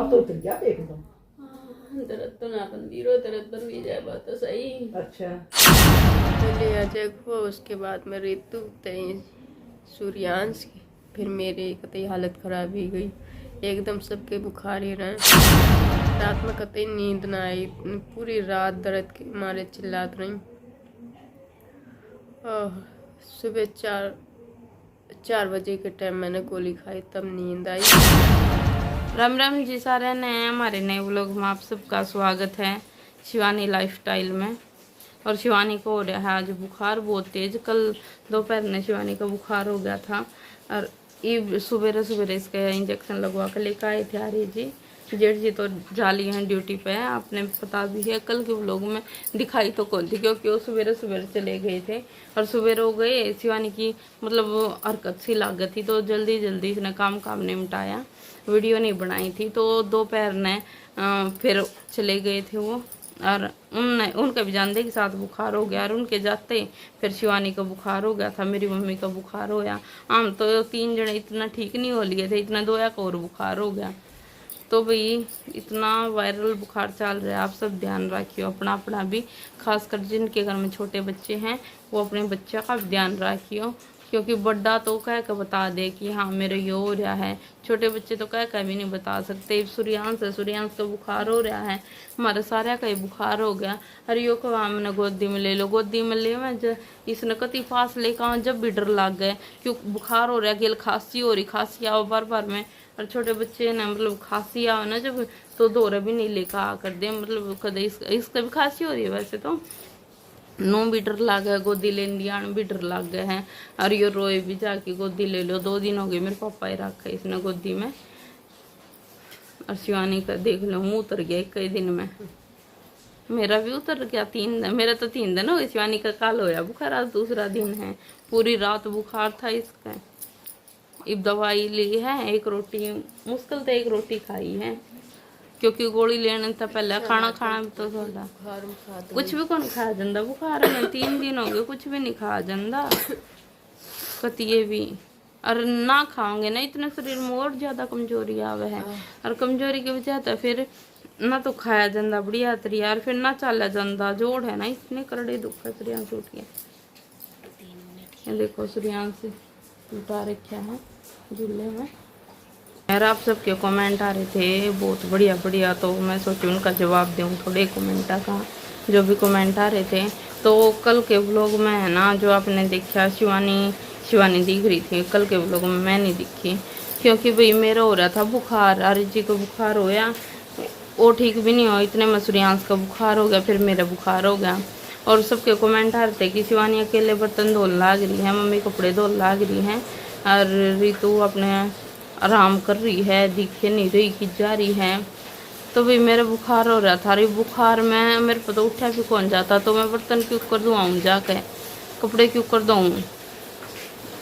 अब तो उतर गया एकदम। दर्द तो ना बंदी रो, दर्द बन भी जाए बात तो सही। अच्छा पहले अजय को, उसके बाद में ऋतु, तई सूर्यांश की, फिर मेरी कतई हालत खराब ही गई। एकदम सबके बुखार ही रहे। रात में कतई नींद ना आई, पूरी रात दर्द के मारे चिल्लात रही। सुबह 4 बजे के टाइम मैंने गोली खाई, तब नींद आई। राम राम जी सारे नए हमारे नए व्लॉग में आप सबका स्वागत है शिवानी लाइफस्टाइल में। और शिवानी को हो रहा है आज बुखार बहुत तेज। कल दोपहर में शिवानी का बुखार हो गया था और ये सुबह सवेरे इसका इंजेक्शन लगवा कर लेकर आए थे आर्य जी। जेठ जी तो जाली हैं ड्यूटी पे है, आपने पता भी है। कल के व्लॉग में दिखाई तो कौन थी क्योंकि वो सवेरे चले गए थे और सवेरे हो गए। शिवानी की मतलब हरकत सी लागत थी तो जल्दी इसने काम निपटाया, वीडियो नहीं बनाई थी। तो दोपहर ने फिर चले गए थे वो, और उनका भी जानते के साथ बुखार हो गया और उनके जाते फिर शिवानी का बुखार हो गया था, मेरी मम्मी का बुखार हो गया। हम तो 3 जने इतना ठीक नहीं हो लिए थे, इतना 2 का और बुखार हो गया। तो भाई इतना वायरल बुखार चल रहा है, आप सब ध्यान रखियो अपना भी, खासकर जिनके घर में छोटे बच्चे हैं वो अपने बच्चे का भी ध्यान रखियो। क्योंकि बड़ा तो कह के बता दे कि हाँ मेरे ये हो रहा है, छोटे बच्चे तो कह भी नहीं बता सकते। सूर्यांश का बुखार हो रहा है, हमारा सारा का ही बुखार हो गया। अरे यो को हमने गोदी में ले लो, गोदी में ले मैं इसने कति पास लेकर जब भी डर लग गए क्यों बुखार हो रहा है, गेल खांसी हो रही, खांसी आओ बार में। और छोटे बच्चे ना मतलब खांसी आओ ना जब तो दौरा भी नहीं लेकर आ कर दे, मतलब कदे इसका भी खांसी हो रही है। वैसे तो नो भी डर लग गया, गोदी लेने दिया भी डर लग गए हैं। और ये रोए भी जाके गोदी ले लो, 2 दिन हो गए मेरे पापा ही रखा है इसने गोदी में। और शिवानी का देख लो मुँह उतर गया 1 दिन में, मेरा भी उतर गया 3 दिन, मेरा तो 3 दिन हो गए। शिवानी का काल होया बुखार, आज दूसरा दिन है। पूरी रात बुखार था इसका। अब दवाई ली है, 1 रोटी मुश्किल तो 1 रोटी खाई है क्योंकि गोली लेने तो पहले खाना भी तो थोड़ा कुछ भी कौन खाया जाता बुखार में। 3 दिन हो गए कुछ भी नहीं खाया जाता कतिए भी। और ना खाओगे ना इतने शरीर में और ज्यादा कमजोरी आवे है, और कमजोरी की वजह तो फिर ना तो खाया जाता बढ़िया तरी, और फिर ना चला जाता। जोड़ है ना इतने करड़े दुख है। सूर्यांश उठ गया, देखो सूर्यांश उठा रखा है झूले में। यार आप सबके कमेंट आ रहे थे बहुत बढ़िया, तो मैं सोची उनका जवाब दूँ थोड़े कमेंटा का, जो भी कमेंट आ रहे थे। तो कल के व्लॉग में है ना जो आपने देखा शिवानी दिख रही थी, कल के व्लॉग में मैं नहीं दिखी क्योंकि भाई मेरा हो रहा था बुखार, आर्य जी को बुखार होया वो ठीक भी नहीं हो, इतने में सूर्यांश का बुखार हो गया, फिर मेरा बुखार हो गया। और सबके कमेंट आ रहे थे कि शिवानी अकेले बर्तन धोने लग रही है, मम्मी कपड़े धोने लग रही हैं, और ऋतु अपने आराम कर रही है, दिखे नहीं रही कि जा रही है। तो भाई मेरा बुखार हो रहा था, बुखार में मेरे को तो उठा भी कौन जाता, तो मैं बर्तन क्यों कर धोआऊँ जाके, कपड़े क्यों कर दूँ।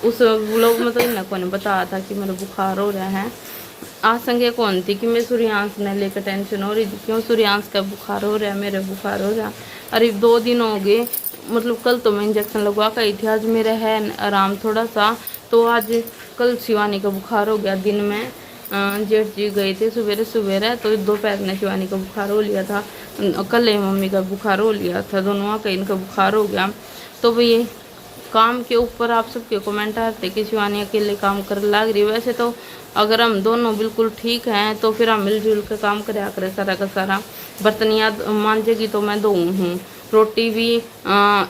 उस व्लॉग में तो इन्हें कौन बताया था कि मेरा बुखार हो रहा है। आशंका कौन थी कि मैं सूर्यांश ने लेकर टेंशन हो रही थी क्यों सूर्यांश का बुखार हो रहा है, मेरा बुखार हो रहा है। अरे 2 दिन हो गए, मतलब कल तो मैं इंजेक्शन लगवा कर आई थी, आज मेरा है आराम थोड़ा सा। तो आज कल शिवानी का बुखार हो गया दिन में। जेठ जी गए थे सवेरे तो दोपहर में शिवानी का बुखार हो लिया था, कल मम्मी का बुखार हो लिया था, दोनों का इनका बुखार हो गया। तो भाई काम के ऊपर आप सबके कमेंट आ रहे थे कि शिवानी अकेले काम कर लग रही। वैसे तो अगर हम दोनों बिल्कुल ठीक हैं तो फिर हम मिलजुल के काम कराया करें सारा का सारा। बर्तन याद मांजेगी तो मैं दो हूँ, रोटी भी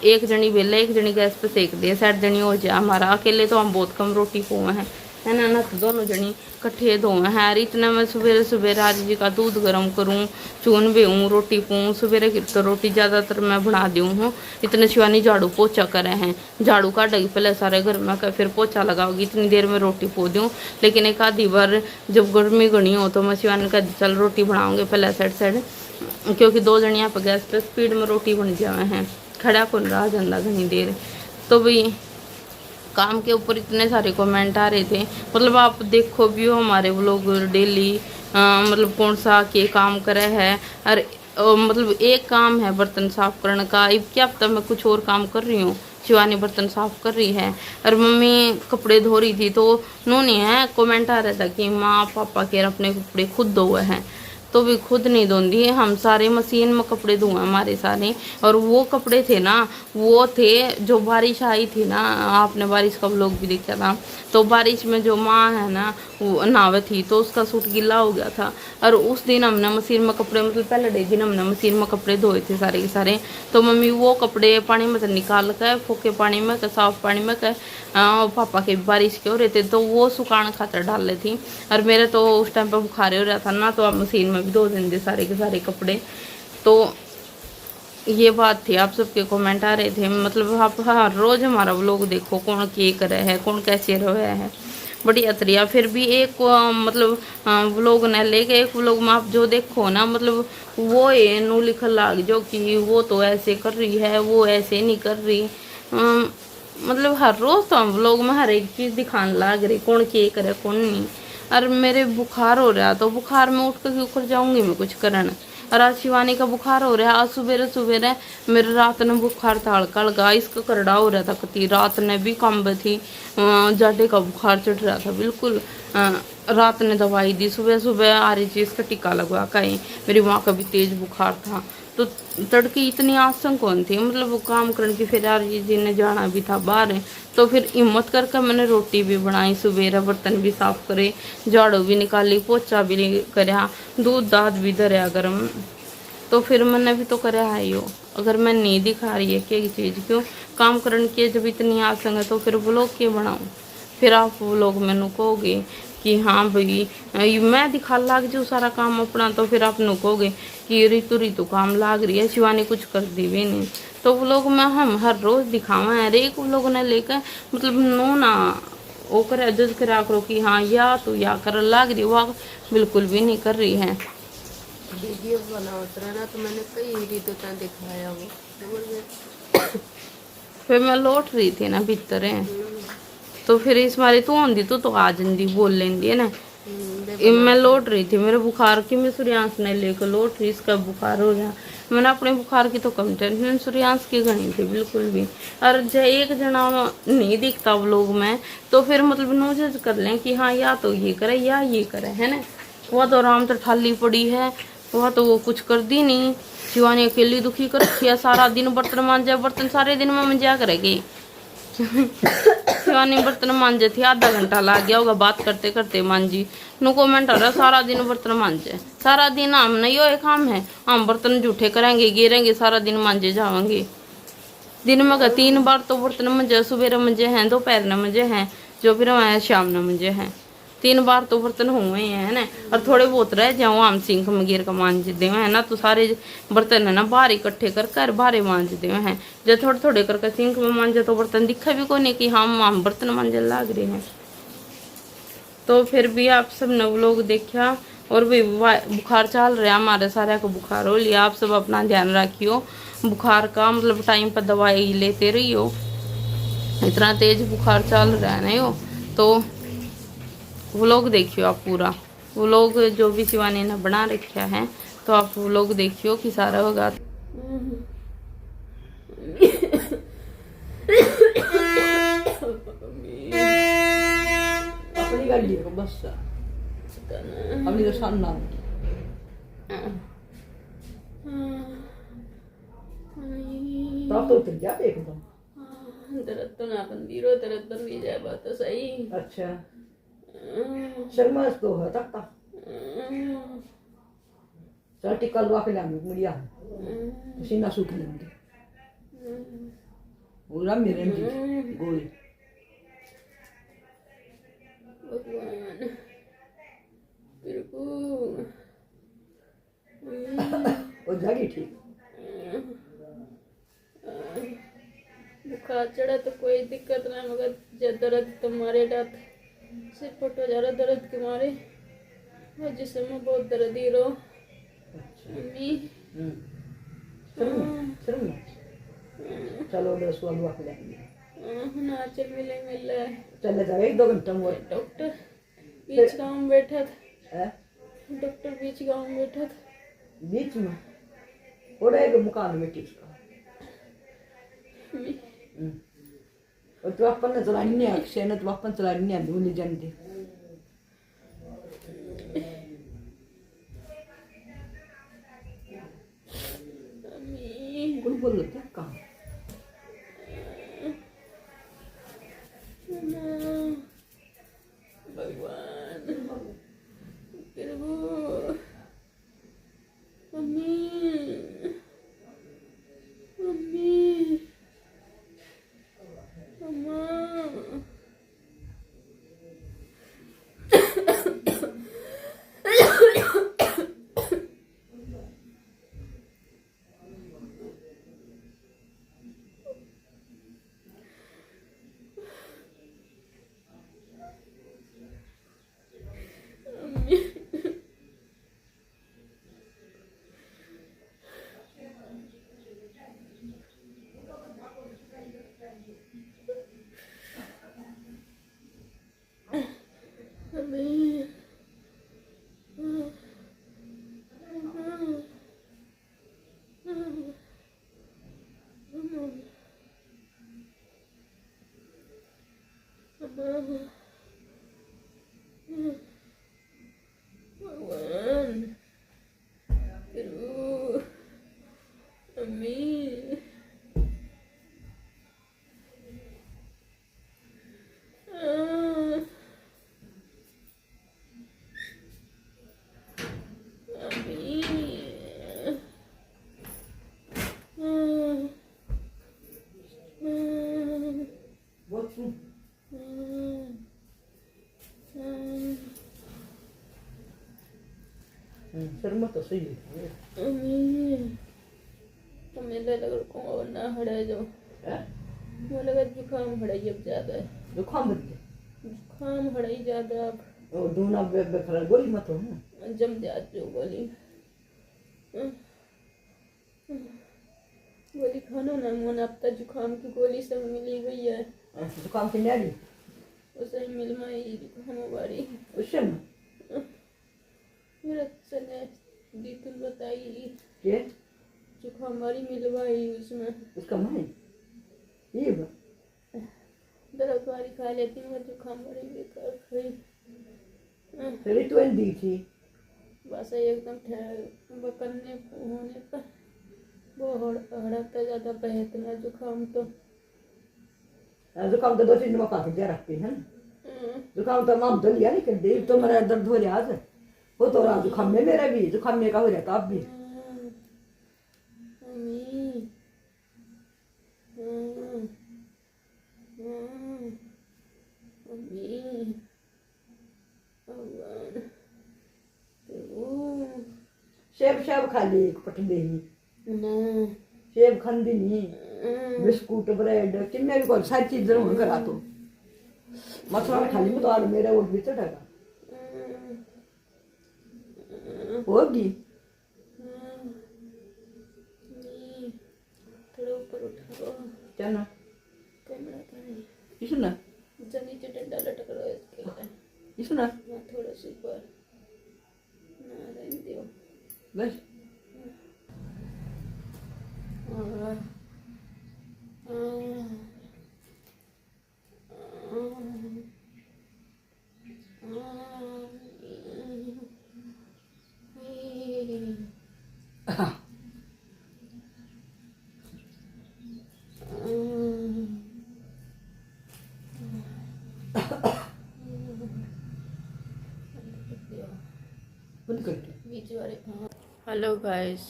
1 जनी बेला 1 जनी गैस पे सेक दे, 60 जनी हो जाए हमारा। अकेले तो हम बहुत कम रोटी पोए हैं है ना, तो दोनों जनी कट्ठे धोए हैं। इतना मैं सवेरे आर्य जी का दूध गर्म करूँ, चून बेऊँ, रोटी पूँ, सवेरे की तो रोटी ज़्यादातर मैं बना दूँ हूँ। इतने शिवानी झाड़ू पोछा करे हैं, झाड़ू काटेगी पहले सारे घर में फिर पोछा लगाओगी, इतनी देर में रोटी पो दूँ। लेकिन एक आधी बार जब गर्मी घनी हो तो मैं शिवानी का चल रोटी बनाऊँगी पहले साइड, क्योंकि 2 जने यहाँ पर गैस पे स्पीड में रोटी बन जाए हैं, खड़ा कौन रहा जाता घनी देर। तो भाई काम के ऊपर इतने सारे कमेंट आ रहे थे, मतलब आप देखो भी हो हमारे व्लॉग डेली, मतलब कौन सा के काम करे है। और मतलब एक काम है बर्तन साफ करने का, अब क्या पता मैं कुछ और काम कर रही हूँ। शिवानी बर्तन साफ कर रही है और मम्मी कपड़े धो रही थी, तो उन्होंने है कमेंट आ रहा था कि माँ पापा के अपने कपड़े खुद धोए हैं। तो भी खुद नहीं धोती है। हम सारे मशीन में कपड़े धोए हमारे सारे। और वो कपड़े थे ना, वो थे जो बारिश आई थी ना, आपने बारिश का व्लॉग भी देखा था, तो बारिश में जो माँ है ना वो नहावे थी तो उसका सूट गीला हो गया था। और उस दिन हमने मशीन में कपड़े, मतलब पहले दिन हमने मशीन में कपड़े धोए थे सारे के सारे। तो मम्मी वो कपड़े पानी में से निकाल कर फोके पानी में साफ पानी में पापा के बारिश के हो रहे थे तो वो सुखाने खातर डाल रही थी। और मेरे तो उस टाइम पर बुखार हो रहा था ना, तो आप मशीन में भी धो देंगे सारे के सारे कपड़े। तो ये बात थी। आप सबके कमेंट आ रहे थे, मतलब आप हर रोज़ हमारा व्लॉग देखो, कौन के करे है, कौन कैसे रहे है, बढ़िया तरिया। फिर भी एक मतलब व्लॉग न लेके एक व्लॉग में आप जो देखो ना, मतलब वो ये नू लिखल लाग जो कि वो तो ऐसे कर रही है, वो ऐसे नहीं कर रही। मतलब हर रोज़ तो हम व्लॉग में हर एक चीज़ दिखाने लाग रही, कौन के करे कौन नहीं। और मेरे बुखार हो रहा तो बुखार में उठ कर ऊपर जाऊंगी मैं कुछ करन। और आज शिवानी का बुखार हो रहा है। आज सुबह मेरे रात ने बुखार था हल्का हल्का, इसका करड़ा हो रहा था कती, रात ने भी कम थी, जाडे का बुखार चढ़ रहा था बिल्कुल। रात ने दवाई दी, सुबह सुबह आ रही चीज़ का टीका लगवा कहीं। मेरी माँ का भी तेज बुखार था, तो तड़की इतनी आशंक कौन थी, मतलब वो काम करने की। फिर यार जी ने जाना भी था बाहर, तो फिर हिम्मत करके मैंने रोटी भी बनाई, सुबह बर्तन भी साफ करे, झाड़ू भी निकाली, पोछा भी करया, दूध दाद भी धरया गर्म। तो फिर मैंने भी तो करया है यो। अगर मैं नहीं दिखा रही है कि चीज़ क्यों काम करने की जब इतनी आशंक है, तो फिर व्लॉग क्यों बनाऊँ। फिर आप व्लॉग मैनू कहोगे कि हाँ भाई मैं दिखा लाग जो सारा काम अपना, तो फिर आप कहोगे कि ऋतु काम लाग रही है, शिवानी कुछ कर दी भी नहीं। तो व्लॉग में हम हर रोज़ दिखावा है, एक व्लॉग ने लेकर मतलब नो ना वो कर जज करा करो कि हाँ या तो या कर लाग रही, वो बिल्कुल भी नहीं कर रही है। वीडियो बना उतरा ना, तो मैंने कई वीडियो तक दिखाया वो। फिर मैं लौट रही थी ना भीतर है, तो फिर इस बारी तू आंदी तो आ जाती बोल लेंदी है ना। मैं लौट रही थी मेरे बुखार की, मैं सूर्यांश ने लेकर लौट रही, इसका बुखार हो गया। मैंने अपने बुखार की तो कम टेंशन, सूर्यांश की घनी थी बिल्कुल भी। और जब एक जना नहीं दिखता व्लॉग में, तो फिर मतलब नोटिस कर लें कि हाँ या तो ये करे या ये करे, है ना। वह तो आराम से ठाली पड़ी है, वह तो वो कुछ कर दी नहीं। शिवानी अकेली दुखी कर रखी है, सारा दिन बर्तन मांजे, बर्तन सारे दिन में मंजा करेगी। शिवानी बर्तन मांजे थी, आधा घंटा लग गया होगा बात करते करते मांजी। नु कमेंट आ रहा सारा दिन बर्तन मांजे, सारा दिन हम नहीं यो एक काम है, हम बर्तन जूठे करेंगे गिरेंगे, सारा दिन मांजे जाएंगे। दिन में 3 बार तो बर्तन मंजे, सुबह मंजे हैं, दोपहर न मंजे हैं, जो फिर शाम न मंजे हैं। 3 बार तो बर्तन हुए हैं ना। और थोड़े बहुत रह जाओ हम सिंक में गिर कर मांजते हैं ना, तो सारे बर्तन है ना बाहर इकट्ठे कर बाहर मांजते हैं। जब थोड़े थोड़े करके सिंक में मांजे तो बर्तन दिखा भी कोई नहीं कि हम बर्तन मांजने लग रहे हैं। तो फिर भी आप सब ने व्लॉग देखा, और भी बुखार चल रहा है, हमारे सारे को बुखार हो लिया। आप सब अपना ध्यान रखियो बुखार का, मतलब टाइम पर दवाई लेते रहियो, इतना तेज बुखार चल रहा है ना यो। तो व्लॉग देखियो आप पूरा, व्लॉग जो भी शिवानी ने बना रखा है, तो आप व्लॉग देखियो कि सारा होगा। अपनी गाड़ी है बस, अपनी तो सामना तो उतर जा एकदम। दर्द तो ना बंदी रो, दर्द बंदी जाए बात तो सही। अच्छा शर्मा तो है तक चल टिक्का लगा के लाऊंगी मुड़िया, सीना सूख लेंगे पूरा मेरे गोली। भगवान तेरे को वो जागी ठीक। बुखार चढ़ा तो कोई दिक्कत ना, मगर जब दर्द तुम्हारे डात सिर फटो जा रहा दर्द के मारे, और जिसमें बहुत दर्द ही रो। मम्मी चलो 10 वालू आके लेंगे ना चल मिल रहा है, चले जाए 1-2 घंटा में। डॉक्टर बीच गाँव में बैठा था, है डॉक्टर बीच गाँव में बैठा था, बीच में वो रहेगा मुकान में किसका। और तो अपन ने चलानी नहीं अक्षय ने, तो अपन चलानी नहीं आती, वो नहीं जानती। बोल क्या कहाँ भगवान प्रभु मम्मी मम्मी मम्मा भगवान प्रभु मम्मी बहुत सुन शर्मा तो सही है हमें लगा को ना हड़ा जो मुझे लगा जुकाम हड़ाई अब ज्यादा है जुकाम बन गया जुकाम हड़ाई ज्यादा अब ओ दोनों बे खरा गोली मत हो ना जम जात जो गोली गोली खानो ना मन अब तक जुकाम की गोली सब मिली गई है जुकाम से नहीं उसे मिल माई जुकाम वाली उससे मेरा चले दी तुम बताई के जुकाम वाली मिलवाई उसमें उसका माई ये बा दर्द वाली खा लेती हूँ जुकाम वाली बेकार खाई तेरी तो दी थी बस एकदम ठहर बकने होने पर वो हड़कता ज़्यादा बहतना जुकाम तो जुकाम तो 2-3 दिन में काफी देर रखती है जुकाम तो माम तो लिया नहीं कर दे तो मेरा दर्द हो रहा है वो तो रहा जुकाम में मेरा भी जुकाम में का हो रहा था अब भी सेब सेब खा ली पट दे सेब खांदी नहीं बिस्कुट ब्रेड किन्ने भी कोई सारी चीज जरूर करा तो मसला खाली में तो आज मेरा वो भी चढ़ेगा होगी थोड़ा ऊपर उठाओ क्या ना कैमरा का नहीं इसना नीचे डंडा लटक रहा है इसके लिए इसना ना थोड़ा सा ऊपर ना रहने दो बस बंद कर दो बीच वाले हेलो गाइस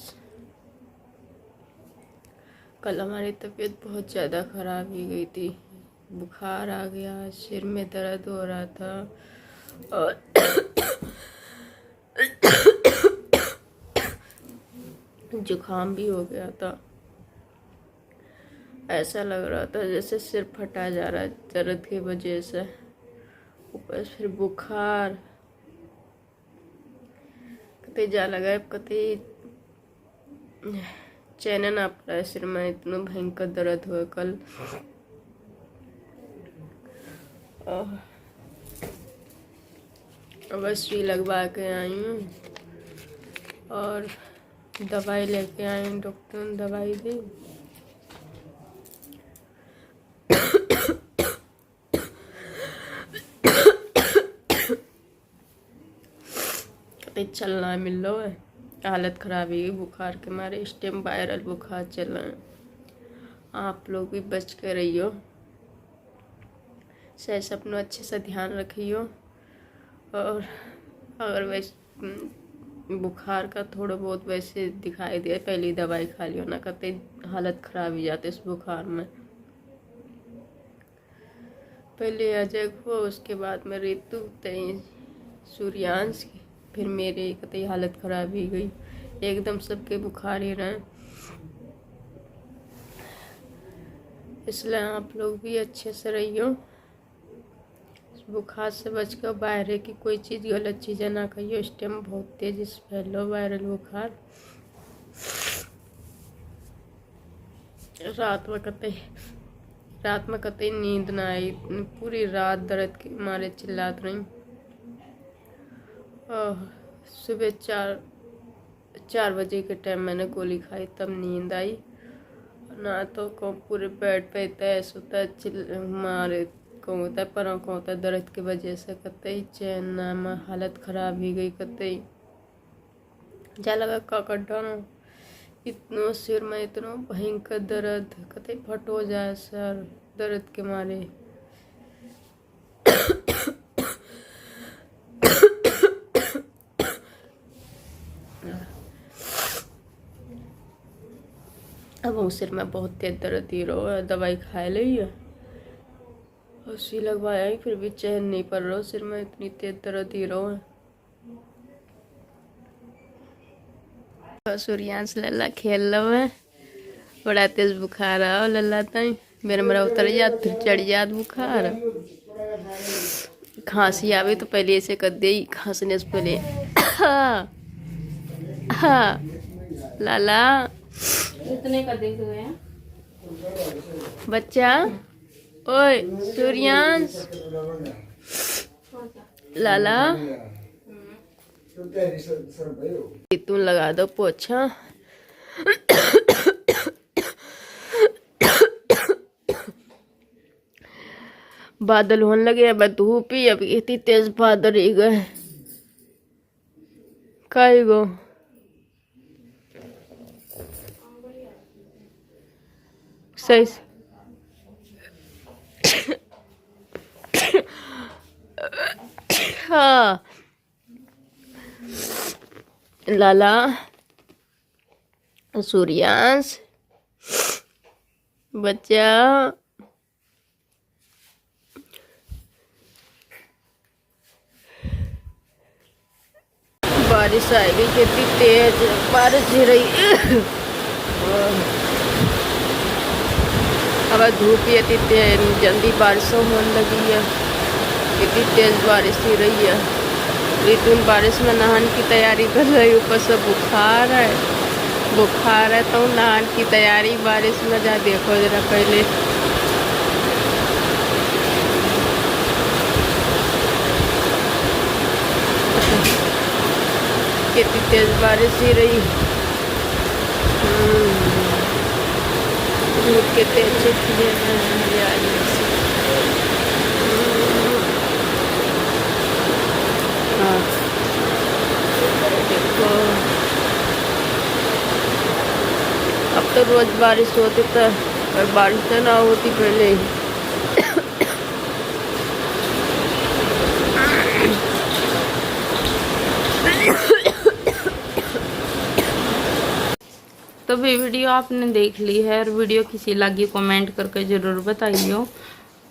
कल हमारी तबीयत बहुत ज़्यादा ख़राब ही गई थी बुखार आ गया सिर में दर्द हो रहा था और जुकाम भी हो गया था ऐसा लग रहा था जैसे सिर फटा जा रहा है दर्द की वजह से ऊपर फिर बुखार कते जा लगा कते चैन ना पड़ा सिर में इतना भयंकर दर्द हुआ कल बस सुई लगवा के आई हूँ और दवाई लेके आई हूँ डॉक्टर ने दवाई दी चलना मिल लो है हालत खराब है बुखार के मारे इस टाइम वायरल बुखार चल रहा है आप लोग भी बच कर रहियो, सही अपना अच्छे से ध्यान रखियो। और अगर वैसे बुखार का थोड़ा बहुत वैसे दिखाई दे, पहले दवाई खा लियो, ना कहते हालत खराब हो जाते इस बुखार में। पहले अजय को, उसके बाद में ऋतु, सूर्यांश, फिर मेरे कहते हालत खराब ही गई, एकदम सबके बुखार ही रहे। इसलिए आप लोग भी अच्छे से रहियो, बुखार से बचकर बाहर की कोई चीज़, गलत चीज़ें ना खाइयो। इस टाइम बहुत तेजी से फैलो वायरल बुखार। रात में कतई नींद ना आई, पूरी रात दर्द के मारे चिल्लात रही। सुबह 4 बजे के टाइम मैंने गोली खाई, तब नींद आई। ना तो को पूरे बेड पे तैस होता मारे को होता है, पर को होता है दर्द की वजह से कतई चैन ना, हालत खराब ही गई कतई। जा लगा का डानो, इतनो सिर में इतनो भयंकर दर्द, कतई फट हो जाए सर दर्द के मारे। अब वो सिर में बहुत तेज दर्द ही रहो, दवाई खा ली है और सुई लगवाया ही, फिर भी चैन नहीं पड़ रहा सिर में, इतनी तेज दर्द ही रहो। सूर्यांश लल्ला खेल लो है, बड़ा तेज बुखार आओ लल्ला तई, मेरा उतर जात, फिर चढ़ जात बुखार। खांसी आवे तो पहले ऐसे कर दे, खांसने से पहले लाला इतने का देख रहे हैं बच्चा। ओए सूर्यांश, लाला तुम लगा दो पोछा। बादल होने लगे, अब धूप ही, अब इतनी तेज बादल ही गए काई गो। सही हाँ लाला, सूर्यांश बच्चा, बारिश आएगी, कितनी तेज बारिश हो रही। अब धूप ही इतनी तेज, जल्दी बारिशों होने लगी है, इतनी तेज बारिश हो रही है। ऋतु बारिश में नहाने की तैयारी कर रही, ऊपर से बुखार है तो नहाने की तैयारी बारिश में। जा देखो जरा पहले, कितनी तेज बारिश हो रही। धूप के तेज देखो, अब तो रोज बारिश होती तो, और बारिश ना होती पहले। तो भी वीडियो आपने देख ली है, और वीडियो किसी लगी कमेंट करके ज़रूर बताइयो,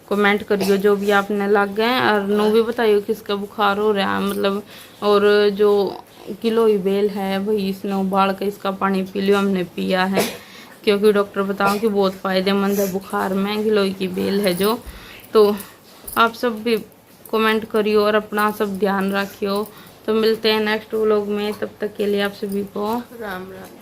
कमेंट करियो जो भी आपने लग गए, और नो भी बताइयो किसका बुखार हो रहा है, मतलब। और जो गिलोय बेल है वही इसने उबाल के इसका पानी पी लियो, हमने पिया है, क्योंकि डॉक्टर बताओ कि बहुत फ़ायदेमंद है बुखार में, गिलोय की बेल है जो। तो आप सब भी कमेंट करियो और अपना सब ध्यान रखियो। तो मिलते हैं नेक्स्ट व्लॉग में, तब तक के लिए आप सभी को राम राम।